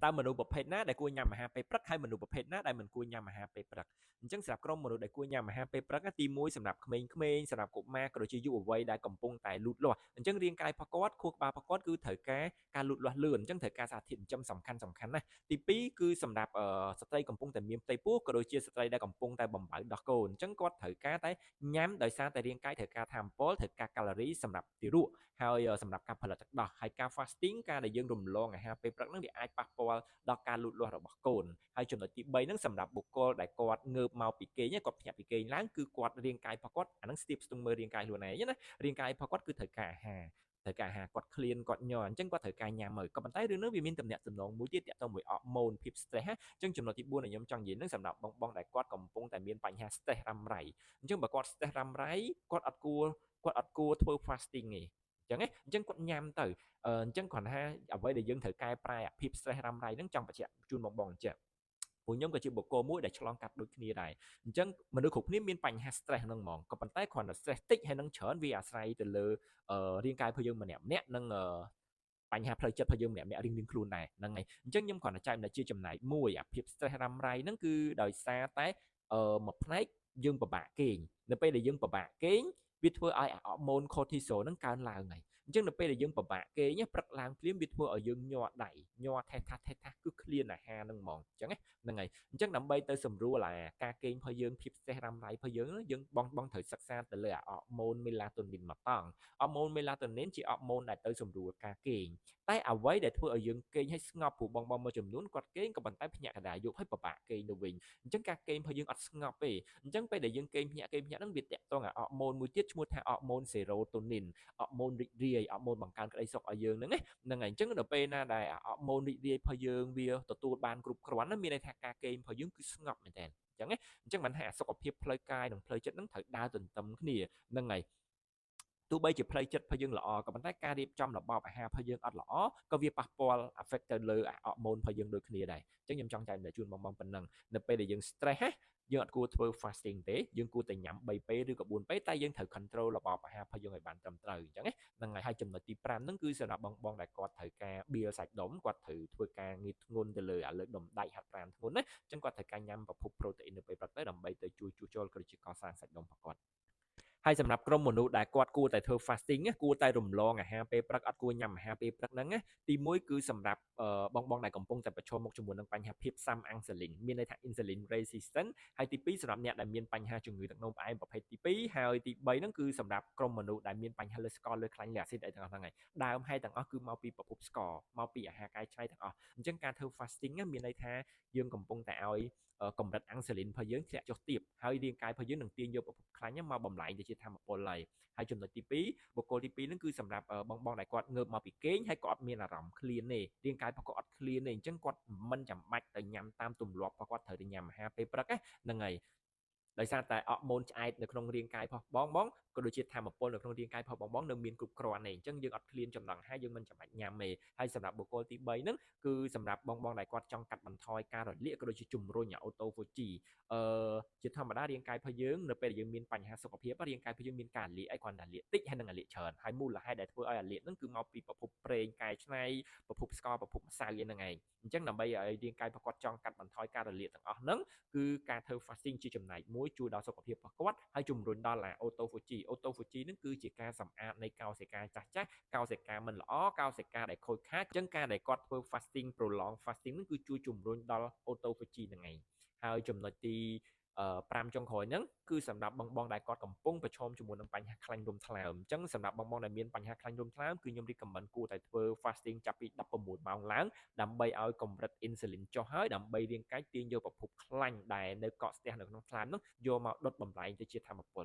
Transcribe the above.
ตามมนุษย์ประเภทนั้นได้គួរញ៉ាំអាហារពេលព្រឹកហើយមនុស្សប្រភេទណាដែលមិនគួរញ៉ាំអាហារពេលព្រឹកអញ្ចឹងសម្រាប់ក្រុមមនុស្សដែលគួរញ៉ាំអាហារពេលព្រឹកទី1សម្រាប់ក្មេងៗសម្រាប់កុមារក៏ដូចជាយុវវ័យដែលកំពុងតែលូតលាស់អញ្ចឹងរាងកាយរបស់គាត់ខួរក្បាលរបស់គាត់គឺត្រូវការលូតលាស់លឿនអញ្ចឹងត្រូវការសារធាតុចិញ្ចឹមសំខាន់ណាស់ទី2គឺសម្រាប់ស្ត្រីកំពុងតែមានផ្ទៃពោះក៏ដូចជាស្ត្រីដែលកំពុងតែបំបៅដោះកូនអញ្ចឹងគាត់ត្រូវការតែញ៉ាំដោយសារតែរាងកាយត្រូវការថាមពលត្រូវការកាឡូរីសម្រាប់ទារកហើយសម្រាប់ការផលិតទឹកដោះហើយការ fasting ការដែលយើងរំលងអាហារពេលព្រឹកហ្នឹងវាអាចប៉ះពាល់ដល់ការលូតលាស់របស់កូនហើយចំណុចទី3ហ្នឹងសម្រាប់បុគ្គលដែលគាត់ងើបមកពីគេងគាត់ភ្ញាក់ពីគេងឡើងគឺគាត់រាងកាយរបស់គាត់អាហ្នឹងស្ទាបស្ទង់មើលរាងកាយខ្លួនឯងណារាងកាយរបស់គាត់គឺត្រូវការអាហារគាត់ឃ្លានគាត់ញ័រអញ្ចឹងគាត់ត្រូវការញ៉ាំហើយក៏ប៉ុន្តែរឿងនេះវាមានតំណែងតំណងមួយទៀតទាក់ទងមួយអរម៉ូនភាព stress អញ្ចឹងចំណុចទី4ដែលខ្ញុំចង់និយាយហ្នឹងសម្រាប់បងដែលគាត់កំពុងតែមានបញ្ហា stress រ៉ាំរ៉ៃអញ្ចឹងបើគាត់ stress រ៉ាំរ៉ៃគាត់អត់គួរធ្វើ fasting ទេអញ្ចឹងគាត់ញ៉ាំទៅអញ្ចឹងគ្រាន់ថាអ្វីដែលយើងត្រូវកែប្រែអាភាព stress រ៉ាំរ៉ៃហ្នឹងចង់បញ្ជាក់ជូនបងអញ្ចឹងពួកខ្ញុំក៏ជាបុគ្គលមួយដែលឆ្លងកាត់ដូចគ្នាដែរអញ្ចឹងមនុស្សគ្រប់គ្នាមានបញ្ហា stress ហ្នឹងហ្មងក៏ប៉ុន្តែគ្រាន់តែ stress តិចហើយនឹងច្រើនវាអាស្រ័យទៅលើរាងកាយរបស់យើងម្នាក់ៗនិងបញ្ហាផ្លូវចិត្តរបស់យើងម្នាក់ៗរៀងៗខ្លួនដែរហ្នឹងហើយអញ្ចឹងខ្ញុំគ្រាន់តែចែកម្លែកជាចំណែកមួយអាភាព stress រ៉ាំរ៉ៃហ្នឹងគឺដោយសារតែមួយផ្នែកយើងពិបាកគេងនៅពេលដែលយើងពិបាកគេងវាធ្វើឲ្យអាហូម៉ូន cortisol ហ្នឹងកើនឡើងហើយអញ្ចឹងនៅពេលដែលយើងពិបាកគេងព្រឹកឡើងភ្លាមវាធ្វើឲ្យយើងញ័រដៃញ័រថេះថាគឺឃ្លានអាហារហ្នឹងហ្មងអញ្ចឹងហ្នឹងហើយអញ្ចឹងដើម្បីទៅសម្រួលការគេងរបស់យើងភាព stress រ៉ាំរ៉ៃរបស់យើងយើងបងត្រូវសិក្សាទៅលើអាហូម៉ូន melatonin មកតង់ហូម៉ូន melatonin ជាហូម៉ូនដែលទៅសម្រួលការគេងតែអ្វីដែលធ្វើឲ្យយើងគេងឲ្យស្ងប់ព្រោះបងមួយចំនួនគាត់គេងក៏ប៉ុន្តែភ្ញាក់កណ្ដាលយប់ហើយពិបាកគេងទៅវិញអញ្ចឹងការគេងរបស់យើងអត់ស្ងប់ទេអញ្ចឹងពេលដែលយើងគេងភ្ញាក់ហ្នឹងវាតាក់ទងអាហូម៉ូនមួយទៀតឈ្មោះថាហូម៉ូន serotonin ហូម៉ូនរីករាយហូម៉ូនបង្កើនក្តីសុខឲ្យយើងហ្នឹងហើយអញ្ចឹងដល់ពេលណាដែលហូម៉ូនរីករាយរបស់យើងវាទទួលបានគ្រប់គ្រាន់មានន័យថាការគេងរបស់យើងគឺស្ងប់មែនតើអញ្ចឹងមិនថាសុខភាពផ្លូវកាយនិងផ្លូវចិត្តហ្នឹងត្រូវដើរទន្ទឹមគ្នាហ្នឹងហើយទោះបីជាផ្លូវចិត្តរបស់យើងល្អក៏ប៉ុន្តែការរៀបចំរបបអាហាររបស់យើងអត់ល្អក៏វាប៉ះពាល់ affect ទៅលើហូម៉ូនរបស់យើងដូចគ្នាដែរអញ្ចឹងខ្ញុំចង់ចែកម្លែកជូនបងប៉ុណ្ណឹងនៅពេលដែលយើង stress យើងអត់គួរធ្វើ fasting ទេយើងគួរតែញ៉ាំ3ពេលឬក៏4ពេលតែយើងត្រូវ control របបអាហាររបស់យើងឲ្យបានត្រឹមត្រូវអញ្ចឹងហ្នឹងហើយចំណុចទី5ហ្នឹងគឺសម្រាប់បងដែលគាត់ត្រូវការបៀលសាច់ដុំគាត់ត្រូវធ្វើការងារធ្ងន់ទៅលើលើកដុំដៃហាត់ប្រាណធ្ងន់ណាអញ្ចឹងគាត់ត្រូវការញ៉ាំប្រភព protein នៅពេលព្រឹកទៅដើម្បីទៅជួយជួសជុលក៏ដូចជាកសាងសាច់ដុំរបស់គាត់ហើយសម្រាប់ក្រុមមនុស្សដែលគាត់គួរតែធ្វើ fasting គួរតែរំលងអាហារពេលព្រឹកអត់គួរញ៉ាំអាហារពេលព្រឹកហ្នឹងទី1គឺសម្រាប់បងដែលកំពុងតែប្រឈមមុខជាមួយនឹងបញ្ហាភាពស៊ាំអាំងសាលីនមានន័យថា insulin resistant ហើយទី2សម្រាប់អ្នកដែលមានបញ្ហាជំងឺទឹកនោមផ្អែមប្រភេទទី2ហើយទី3ហ្នឹងគឺសម្រាប់ក្រុមមនុស្សដែលមានបញ្ហាលើស្ករលើខ្លាញ់លើអាស៊ីតអីទាំងអស់ហ្នឹងហើយដើមហេតុទាំងអស់គឺមកពីប្រភពស្ករមកពីអាហារកែច្នៃទាំងអស់អញ្ចឹងការធ្វើ fasting មានន័យថាយើងកំពុងតែឲ្យកម្រិតអាំងសាលីនរបស់យើងធ្លាក់ចុះទាបហើយរាងកាយរបស់យើងនឹងទាញយកប្រភពខ្លាញ់មកបំលែងទៅជាថាមពលហើយចំណុចទី2បុគ្គលទី2ហ្នឹងគឺសម្រាប់បងដែលគាត់ងើបមកពីគេងហើយគាត់អត់មានអារម្មណ៍ឃ្លានទេរាងកាយរបស់គាត់អត់ឃ្លានទេអញ្ចឹងគាត់មិនចាំបាច់ទៅញ៉ាំតាមទម្លាប់របស់គាត់ត្រូវទៅញ៉ាំអាហារពេលព្រឹកហ្នឹងហើយដោយសារតែហូម៉ូនឆ្អែតនៅក្នុងរាងកាយរបស់បងក៏ដូចជាថាមពលនៅក្នុងរាងកាយរបស់បងនៅមានគ្រប់គ្រាន់ទេអញ្ចឹងយើងអត់ឃ្លានចំណង់អាហារយើងមិនចាំបាច់ញ៉ាំទេហើយសម្រាប់បុគ្គលទី3ហ្នឹងគឺសម្រាប់បងដែលគាត់ចង់កាត់បន្ថយការរលាកក៏ដូចជាជំរុញអូតូហ្វូជីជាធម្មតារាងកាយរបស់យើងនៅពេលដែលយើងមានបញ្ហាសុខភាពរាងកាយរបស់យើងមានការលាកអីគ្រាន់តែលាកតិចហើយនឹងលាកច្រើនហើយមូលហេតុដែលធ្វើឲ្យលាកហ្នឹងគឺមកពីប្រភពប្រេងកែច្នៃប្រភពស្ករប្រភpomម្សៅហ្នឹងឯងអញ្ចឹងដើម្បីឲ្យរាងកាយរបស់គាត់ចង់កាត់បន្ថយការរលាកទាំងអស់ហ្នឹងគឺការធ្វើ fasting ជាចំណែកមួយជួយដល់សុខភាពរបស់គាត់ហើយជំរុញដល់អូតូហ្វូជីហ្នឹងគឺជាការសម្អាតនៃកោសិកាចាស់កោសិកាមិនល្អកោសិកាដែលខូចខាតអញ្ចឹងការដែលគាត់ធ្វើ fasting prolong fasting ហ្នឹងគឺជួយជំរុញដល់អូតូហ្វូជីហ្នឹងឯងហើយចំណុចទី5ចុងក្រោយហ្នឹងគឺសម្រាប់បងដែលគាត់កំពុងប្រឈមជាមួយនឹងបញ្ហាខ្លាញ់រោមថ្លើមអញ្ចឹងសម្រាប់បងដែលមានបញ្ហាខ្លាញ់រោមថ្លើមគឺខ្ញុំ recommend គួរតែធ្វើ fasting ចាប់ពី16ម៉ោងឡើងដើម្បីឲ្យកម្រិត insulin ចុះហើយដើម្បីរាងកាយទាញយកប្រភពខ្លាញ់ដែលនៅកកស្ទះនៅក្នុងថ្លើមនោះយកមកដុតបំលែងទៅជាថាមពល